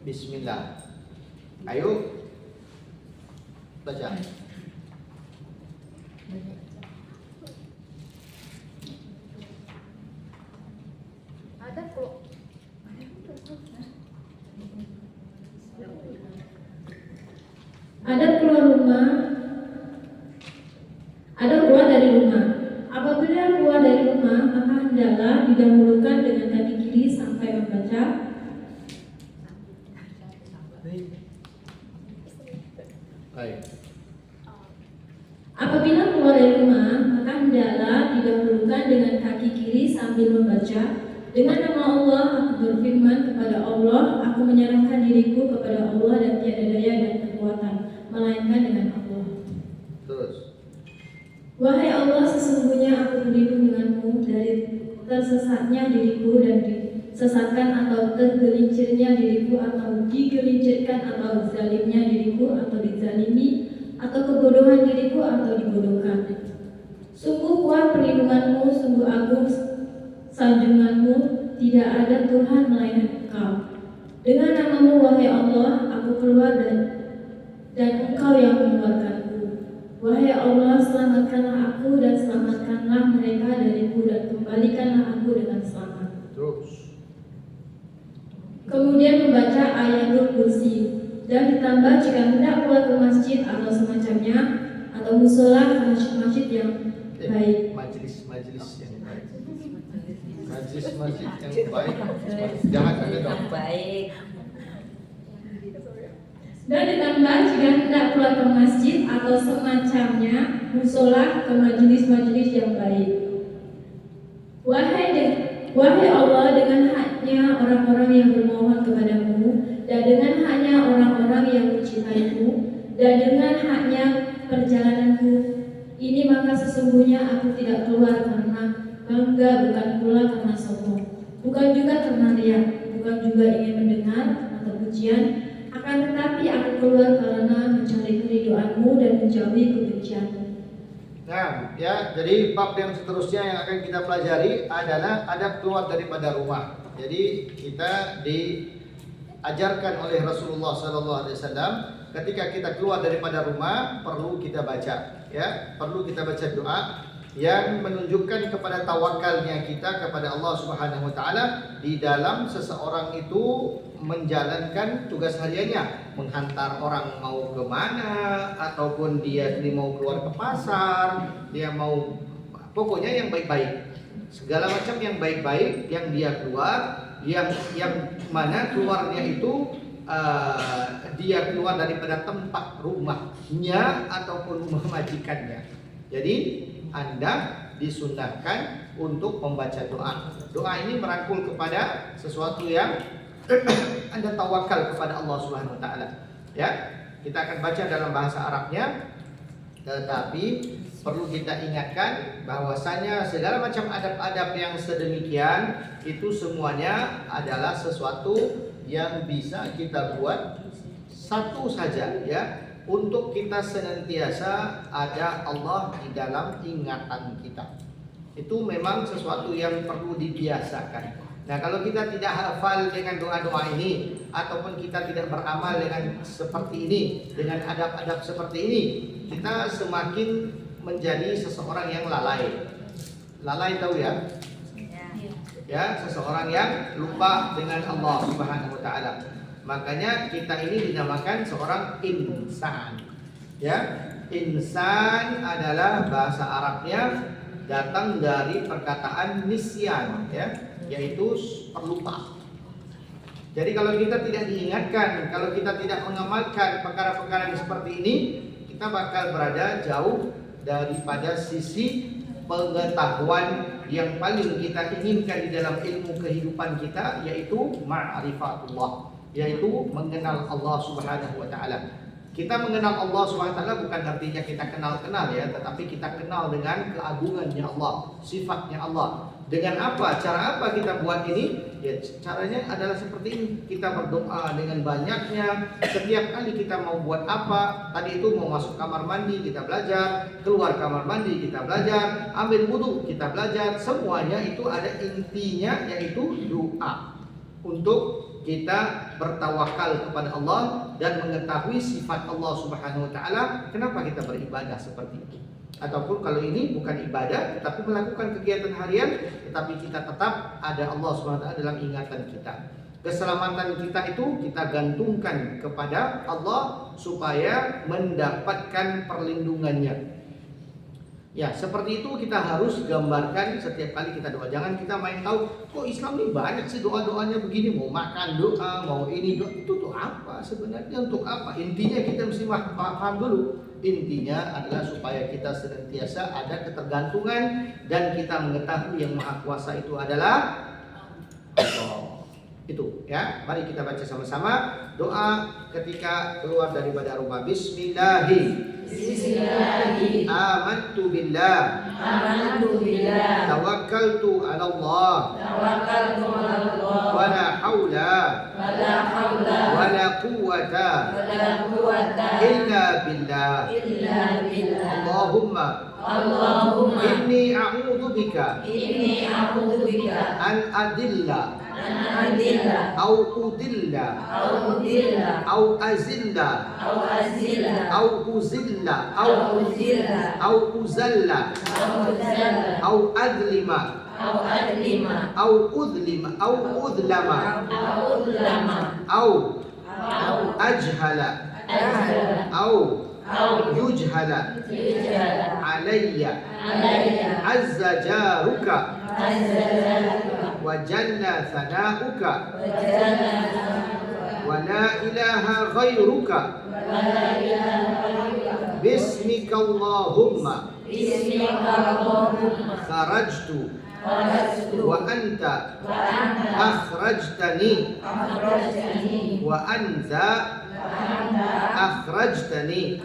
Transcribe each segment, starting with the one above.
Bismillah. Ayo baca. Ada keluar dari rumah. Apabila keluar dari rumah, maka hendaklah didahulukan dengan kaki kiri sampai membaca. Baik. Apabila keluar dari rumah, maka hendaklah didahulukan dengan kaki kiri sambil membaca. Dengan nama Allah, aku berfirman kepada Allah, aku menyerahkan diriku kepada Allah dan tiada daya dan kekuatan, melainkan dengan Allah. Terus. Wahai Allah, sesungguhnya aku berlindung denganmu dari tersesatnya diriku dan disesatkan atau tergelincirnya diriku atau digelincirkan atau zalimnya diriku atau dizalimi atau kebodohan diriku atau dibodohkan. Sungguh kuat perlindunganmu, sungguh agung sanjunganmu, tidak ada Tuhan melainkan Engkau. Dengan namamu wahai Allah, aku keluar dan Engkau yang mengeluarkanku. Wahai Allah, selamatkanlah aku dan selamatkanlah mereka dariku dan kembalikanlah aku dengan selamat. Terus. Kemudian membaca ayatul kursi dan ditambah jika hendak keluar ke masjid atau semacamnya atau musola ke masjid yang baik. Majelis yang baik. Majelis yang baik. Jangan ada dong. Baik. Dan ditambah jika hendak keluar ke masjid atau semacamnya musola ke majelis yang baik. Wahai Allah, dengan haknya orang-orang yang bermohon kepadamu, dan dengan haknya orang-orang yang mencintaimu, dan dengan haknya perjalananku ini, maka sesungguhnya aku tidak keluar karena bangga, bukan pula karena sombong, bukan juga karena riak, bukan juga ingin mendengar atau pujian, akan tetapi aku keluar karena mencari keridhaanmu dan menjauhi kebencianmu. Nah, ya, jadi bab yang seterusnya yang akan kita pelajari adalah adab keluar daripada rumah. Jadi kita diajarkan oleh Rasulullah SAW ketika kita keluar daripada rumah perlu kita baca, ya, perlu kita baca doa yang menunjukkan kepada tawakalnya kita kepada Allah Subhanahu Wa Taala di dalam seseorang itu menjalankan tugas hariannya, menghantar orang mau ke mana, ataupun dia mau keluar ke pasar, dia mau pokoknya yang baik-baik, segala macam yang baik-baik yang dia keluar, yang mana keluarnya itu dia keluar daripada tempat rumahnya ataupun rumah majikannya. Jadi Anda disunahkan untuk membaca doa. Doa ini merangkul kepada sesuatu yang Anda tawakal kepada Allah Subhanahu Wa Taala. Ya, kita akan baca dalam bahasa Arabnya, tetapi perlu kita ingatkan bahwasanya segala macam adab-adab yang sedemikian itu semuanya adalah sesuatu yang bisa kita buat satu saja, ya, untuk kita senantiasa ada Allah di dalam ingatan kita. Itu memang sesuatu yang perlu dibiasakan. Nah, kalau kita tidak hafal dengan doa-doa ini, ataupun kita tidak beramal dengan seperti ini, dengan adab-adab seperti ini, kita semakin menjadi seseorang yang lalai. Lalai tahu ya? Ya, seseorang yang lupa dengan Allah Subhanahu Wa Taala. Makanya kita ini dinamakan seorang insan. Ya, insan adalah bahasa Arabnya datang dari perkataan nisyan, ya, yaitu pelupa. Jadi kalau kita tidak diingatkan, kalau kita tidak mengamalkan perkara-perkara yang seperti ini, kita bakal berada jauh daripada sisi pengetahuan yang paling kita inginkan di dalam ilmu kehidupan kita, yaitu ma'rifatullah, yaitu mengenal Allah Subhanahu Wa Taala. Kita mengenal Allah Subhanahu Wa Taala bukan artinya kita kenal-kenal, ya, tetapi kita kenal dengan keagungannya Allah, sifatnya Allah. Dengan apa? Cara apa kita buat ini? Ya, caranya adalah seperti ini. Kita berdoa dengan banyaknya. Setiap kali kita mau buat apa, tadi itu mau masuk kamar mandi kita belajar, keluar kamar mandi kita belajar, ambil wudu kita belajar. Semuanya itu ada intinya, yaitu doa untuk kita bertawakal kepada Allah dan mengetahui sifat Allah Subhanahu wa taala, kenapa kita beribadah seperti itu. Ataupun kalau ini bukan ibadah tetapi melakukan kegiatan harian, tetapi kita tetap ada Allah Subhanahu wa taala dalam ingatan kita. Keselamatan kita itu kita gantungkan kepada Allah supaya mendapatkan perlindungannya. Ya, seperti itu kita harus gambarkan setiap kali kita doa. Jangan kita main tahu, kok Islam ini banyak sih doa-doanya begini, mau makan doa, mau ini doa. Itu tuh apa sebenarnya, untuk apa? Intinya kita mesti paham dulu. Intinya adalah supaya kita senantiasa ada ketergantungan dan kita mengetahui yang Maha Kuasa itu adalah Allah. Itu ya, mari kita baca sama-sama doa ketika keluar daripada rumah. Bismillahirrahmanirrahim. Amantu billah. Tawakkaltu ala Allah. Wala haula. Wala quwwata. Illa billah. Allahumma. Inni a'udzu bika. An adilla. Au udilla. Au azilla. Au uzilla. Au uzalla. Au adlima. Au udlima. Au udlama. Au ajhala. Au yujhala. Alayya. Azza jaruka. Wa jalla thanauka. Wa la ilaha ghairuka. Bismika Allahumma. Kharajtu. Wa anta. Akhrajtani. Wa anta. Akhrajtani.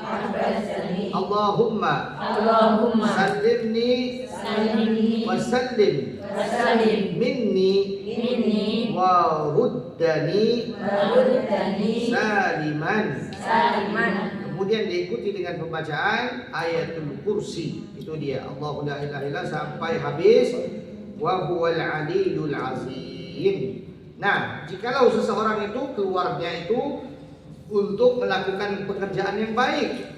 Allahumma. Sallimni. Wa sallim. Minni. Wa ruddani. Saliman. Kemudian diikuti dengan pembacaan ayatul kursi. Itu dia, Allahu la ilaha illa sampai habis. Wa huwal aliyul azim. Nah, jikalau seseorang itu keluarnya itu untuk melakukan pekerjaan yang baik,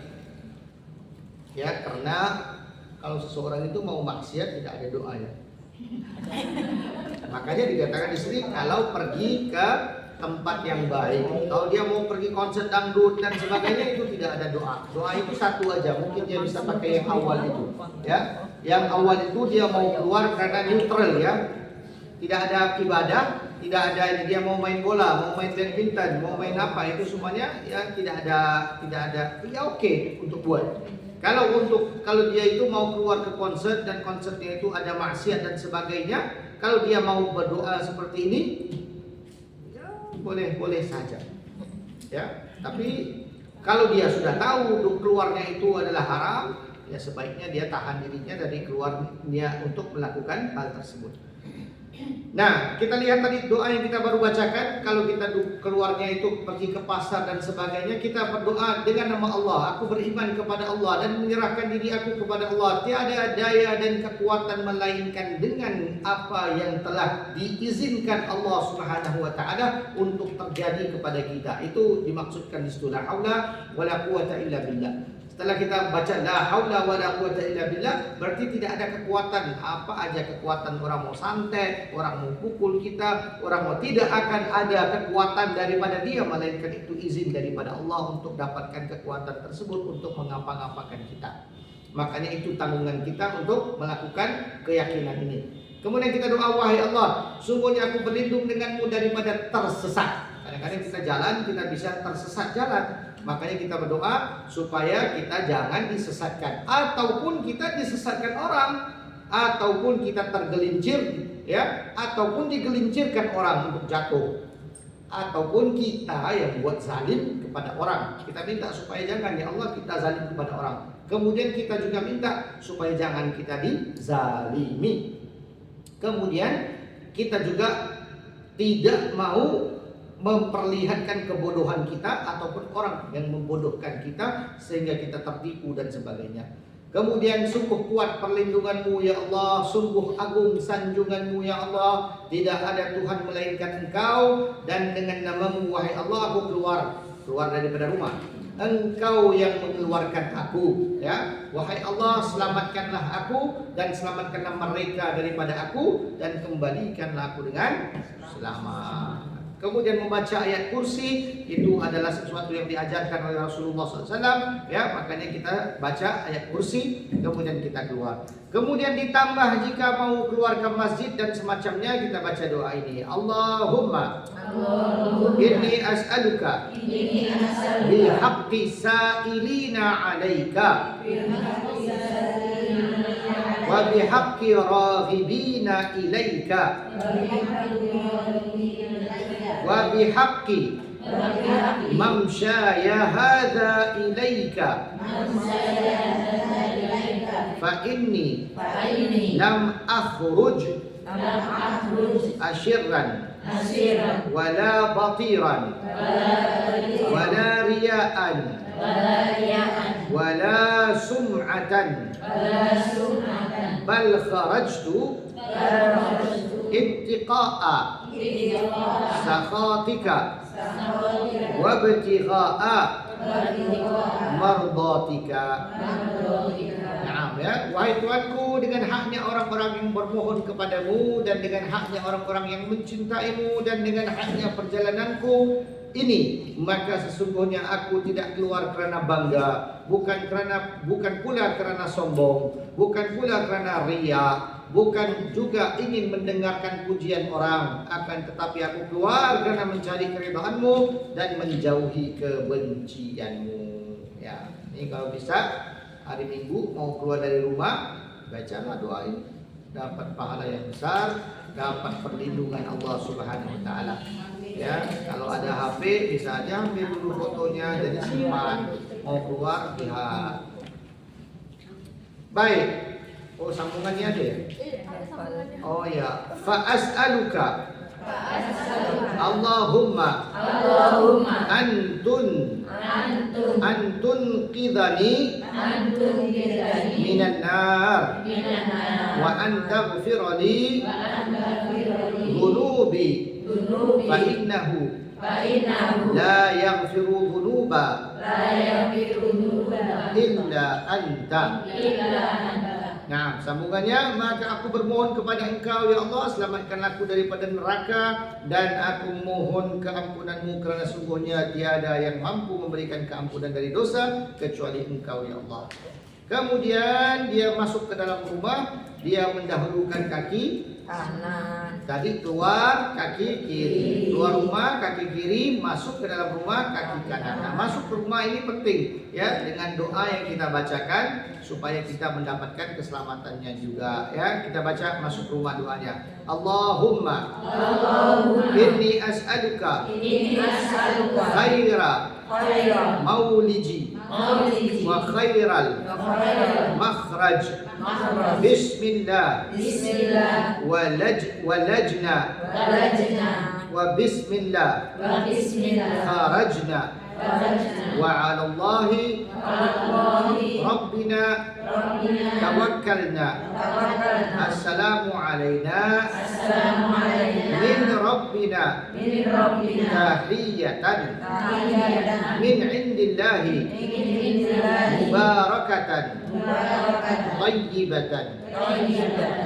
ya, karena kalau seseorang itu mau maksiat tidak ada doa, ya. Makanya dikatakan di sini kalau pergi ke tempat yang baik, kalau dia mau pergi konser dangdut dan sebagainya itu tidak ada doa. Doa itu satu aja, mungkin dia bisa pakai yang awal itu, ya. Yang awal itu dia mau keluar karena neutral, ya. Tidak ada ibadah, tidak ada dia mau main bola, mau main badminton, mau main apa, itu semuanya ya tidak ada ya oke untuk buat. Kalau dia itu mau keluar ke konser dan konsernya itu ada maksiat dan sebagainya, kalau dia mau berdoa seperti ini, ya boleh saja, ya. Tapi kalau dia sudah tahu keluarnya itu adalah haram, ya sebaiknya dia tahan dirinya dari keluarnya untuk melakukan hal tersebut. Nah, kita lihat tadi doa yang kita baru bacakan. Kalau kita keluarnya itu pergi ke pasar dan sebagainya, kita berdoa dengan nama Allah. Aku beriman kepada Allah dan menyerahkan diri aku kepada Allah. Tiada daya dan kekuatan melainkan dengan apa yang telah diizinkan Allah Subhanahu wa taala untuk terjadi kepada kita. Itu dimaksudkan di situ, la haula wala quwata illa billah. Setelah kita baca la haula wala quwata illa billah, berarti tidak ada kekuatan, apa aja kekuatan, orang mau santet, orang mau pukul kita, orang mau, tidak akan ada kekuatan daripada dia, melainkan itu izin daripada Allah untuk dapatkan kekuatan tersebut untuk mengapa-ngapakan kita. Makanya itu tanggungan kita untuk melakukan keyakinan ini. Kemudian kita doa, wahai Allah, sungguhnya aku berlindung denganmu daripada tersesat. Kadang-kadang kita jalan, kita bisa tersesat jalan. Makanya kita berdoa supaya kita jangan disesatkan, ataupun kita disesatkan orang, ataupun kita tergelincir, ya, ataupun digelincirkan orang untuk jatuh, ataupun kita yang buat zalim kepada orang. Kita minta supaya jangan, ya Allah, kita zalim kepada orang. Kemudian kita juga minta supaya jangan kita dizalimi. Kemudian kita juga tidak mau memperlihatkan kebodohan kita ataupun orang yang membodohkan kita sehingga kita tertipu dan sebagainya. Kemudian sungguh kuat perlindunganmu ya Allah, sungguh agung sanjunganmu ya Allah. Tidak ada Tuhan melainkan Engkau, dan dengan namamu wahai Allah aku keluar daripada rumah. Engkau yang mengeluarkan aku, ya. Wahai Allah, selamatkanlah aku dan selamatkanlah mereka daripada aku, dan kembalikanlah aku dengan selamat. Kemudian membaca ayat kursi itu adalah sesuatu yang diajarkan oleh Rasulullah SAW, ya. Makanya kita baca ayat kursi, kemudian kita keluar. Kemudian ditambah jika mau keluar ke masjid dan semacamnya, kita baca doa ini. Allahumma inni as'aluka bihaqqi sa'ilina 'alaika wa bihaqqi raghibina ilaika wa bihaqqi mamsyaya hadza ilaika fa inni lam akhruj ashirran wala batiran wala riya'an wala sum'atan bal kharajtu ibtiqa'a sakhatika wabtigha'a mardatika. Nah, ya, wahai Tuhanku, dengan haknya orang-orang yang bermohon kepadamu, dan dengan haknya orang-orang yang mencintaimu, dan dengan haknya perjalananku ini, maka sesungguhnya aku tidak keluar kerana bangga, bukan pula kerana sombong, bukan pula kerana riya, bukan juga ingin mendengarkan pujian orang, akan tetapi aku keluar kerana mencari keridhaanmu dan menjauhi kebencianmu. Ya, ini kalau bisa hari Minggu mau keluar dari rumah, bacalah doa ini, dapat pahala yang besar, dapat perlindungan Allah Subhanahu wa taala. Ya, kalau ada HP bisa aja ambil dulu fotonya, jadi simpan, mau keluar lihat. Baik. Oh, sambungannya ada ya? Oh ya, fa as'aluka Allahumma antun qidhani minan nar wa antaghfirli dhunubi fa innahu la yaghfiru dhunuba illa anta. Nah, sambungannya, maka aku bermohon kepada Engkau ya Allah, selamatkanlah aku daripada neraka, dan aku mohon keampunanmu kerana sungguhnya tiada yang mampu memberikan keampunan dari dosa kecuali Engkau ya Allah. Kemudian dia masuk ke dalam rumah, dia mendahulukan kaki kanan. Tadi keluar kaki kiri, keluar rumah kaki kiri, masuk ke dalam rumah kaki kanan. Nah, masuk ke rumah ini penting ya, dengan doa yang kita bacakan supaya kita mendapatkan keselamatannya juga ya. Kita baca masuk rumah doanya. Allahumma inni as'aluka khaira mauliji wa khairal makhraj bismillah walajna wa bismillah kharajna wa 'ala Allahi rabbina tawakkalna. Assalamu alayna min rabbina tahiyatan min indillahi mubarakatan tayyibatan.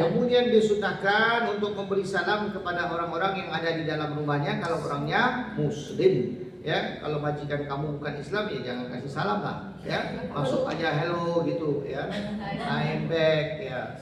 Kemudian disunahkan untuk memberi salam kepada orang-orang yang ada di dalam rumahnya kalau orangnya muslim. Ya, kalau majikan kamu bukan Islam ya jangan kasih salam lah, ya. Masuk aja hello gitu ya. I'm back ya.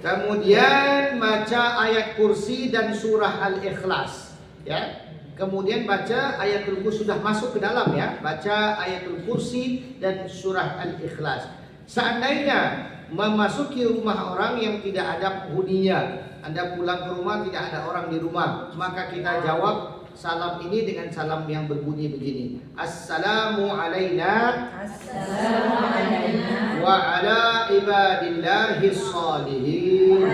Kemudian baca ayat kursi dan surah Al-Ikhlas ya. Kemudian baca ayatul kursi, sudah masuk ke dalam ya. Baca ayatul kursi dan surah Al-Ikhlas. Seandainya memasuki rumah orang yang tidak ada penghuninya, Anda pulang ke rumah tidak ada orang di rumah, maka kita jawab salam ini dengan salam yang berbunyi begini. Assalamu alayna wa ala ibadillahis salihin.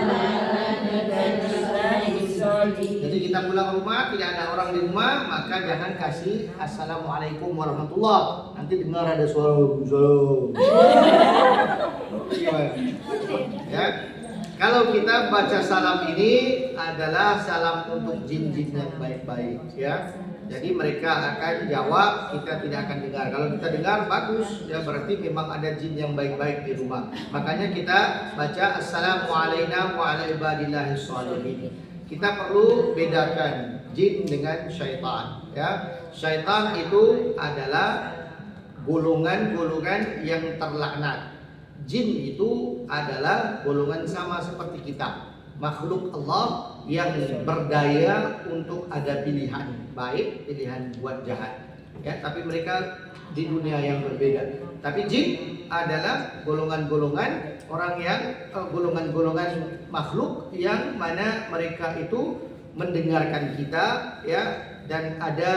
Jadi kita pulang rumah tidak ada orang di rumah, maka jangan kasih assalamualaikum warahmatullah. Nanti dengar ada suara salam. Ya. Kalau kita baca salam ini adalah salam untuk jin-jin yang baik-baik, ya. Jadi mereka akan jawab, kita tidak akan dengar. Kalau kita dengar bagus, ya berarti memang ada jin yang baik-baik di rumah. Makanya kita baca assalamualaikum wa ala ibadillahis sholihin. Kita perlu bedakan jin dengan syaitan, ya. Syaitan itu adalah golongan-golongan yang terlaknat. Jin itu adalah golongan sama seperti kita, makhluk Allah yang berdaya untuk ada pilihan baik, pilihan buat jahat, ya. Tapi mereka di dunia yang berbeda. Tapi jin adalah golongan-golongan orang yang golongan-golongan makhluk yang mana mereka itu mendengarkan kita, ya, dan ada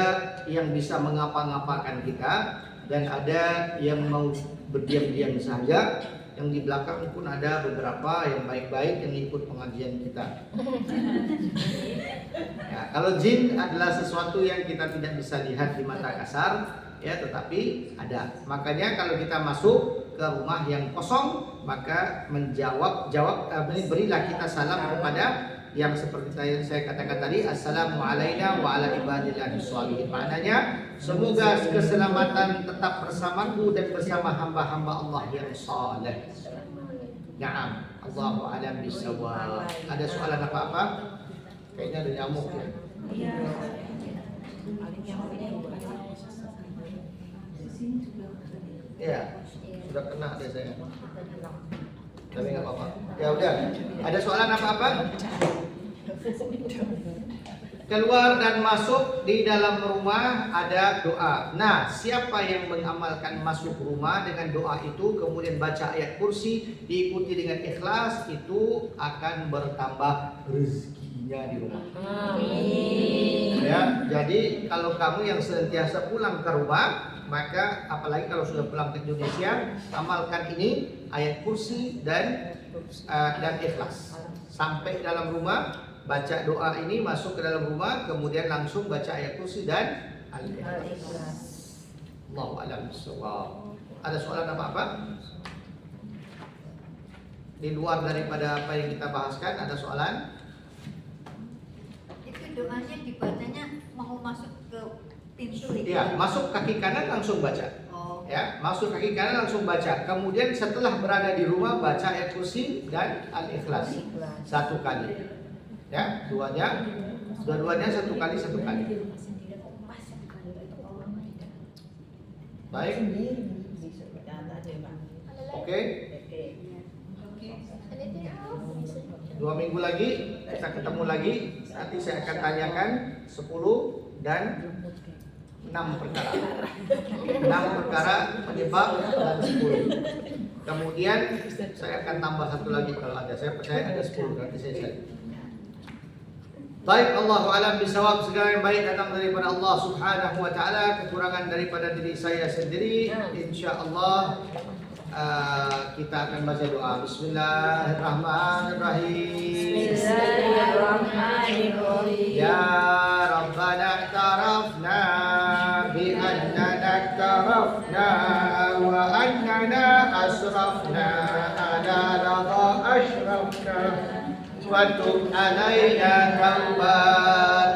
yang bisa mengapa-ngapakan kita, dan ada yang mau berdiam-diam saja. Yang di belakang pun ada beberapa yang baik-baik yang ikut pengajian kita. Ya, kalau jin adalah sesuatu yang kita tidak bisa lihat di mata kasar, ya, tetapi ada. Makanya kalau kita masuk ke rumah yang kosong, maka berilah kita salam kepada yang seperti saya katakan tadi, assalamualaikum wa ala ibadillahis sholihin. Maknanya semoga keselamatan tetap bersamaku dan bersama hamba-hamba Allah yang saleh. Naam, Allahu a'lam bishawab. Ada soalan apa-apa? Kayaknya ada nyamuk ya. Iya, sudah kena deh saya. Tapi nggak apa-apa. Ya udah. Ada soalan apa-apa? Keluar dan masuk di dalam rumah ada doa. Nah, siapa yang mengamalkan masuk rumah dengan doa itu, kemudian baca ayat kursi, diikuti dengan ikhlas, itu akan bertambah rezekinya di rumah. Amin. Ya, jadi kalau kamu yang senantiasa pulang ke rumah, maka apalagi kalau sudah pulang ke Indonesia, amalkan ini, ayat kursi dan ikhlas. Sampai dalam rumah, baca doa ini, masuk ke dalam rumah, kemudian langsung baca ayat kursi dan al-ikhlas. Allahu a'lam bishawab. Ada soalan apa-apa? Di luar daripada apa yang kita bahaskan, ada soalan? Itu doanya dibacanya mau masuk ke pintu itu? Ya, masuk kaki kanan langsung baca. Ya, masuk kaki kanan langsung baca. Kemudian setelah berada di rumah, baca ayat kursi dan al-ikhlas satu kali. Ya, dua-duanya satu kali. Baik. Oke. 2 minggu lagi kita ketemu lagi. Nanti saya akan tanyakan 10 dan 6 perkara. 6 perkara penyebab dan 10. Kemudian saya akan tambah satu lagi kalau ada. Saya percaya ada 10, nanti saya cari. Baik, Allahu a'lam bishawab. Segala yang baik datang daripada Allah Subhanahu wa taala, kekurangan daripada diri saya sendiri. Insyaallah kita akan baca doa. Bismillahirrahmanirrahim. Bismillahirrahmanirrahim. Ya Rabbana tarafna bi annana tarafna wa annana asrafna ala radha ashrafna wa tub alaina tauba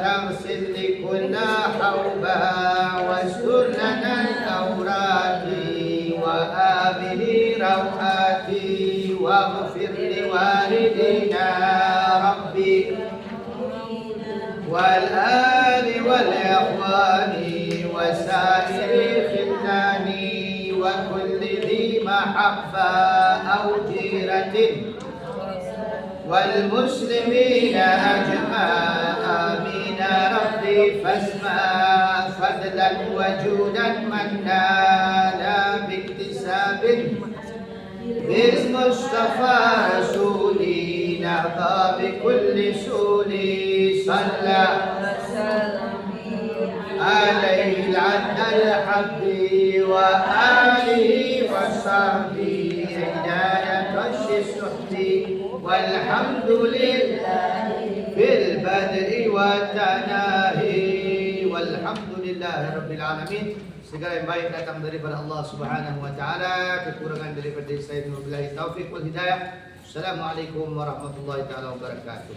tamsil likunna hauba wastur lana al-awrati wa amini rawati wa ghfir li walidina rabbi wal ali wal ikhwani wa sa'iri khilani wa kulli dhi mahabba aw jiratin wal muslimina ajma'a amin rabbi fasma fadlan wa judan mannana biktisabin باسم المصطفى رسولي نرضى بكل سولي صلى عليه العد الحبي وآله وصحبه عناية الشهد والحمد لله في الباب al-badri wa tanahi walhamdulillahirabbil alamin. Segala yang baik datang daripada Allah Subhanahu wa taala, kekurangan daripada diri saya, wabillahi taufik wal hidayah. Assalamualaikum warahmatullahi taala wabarakatuh.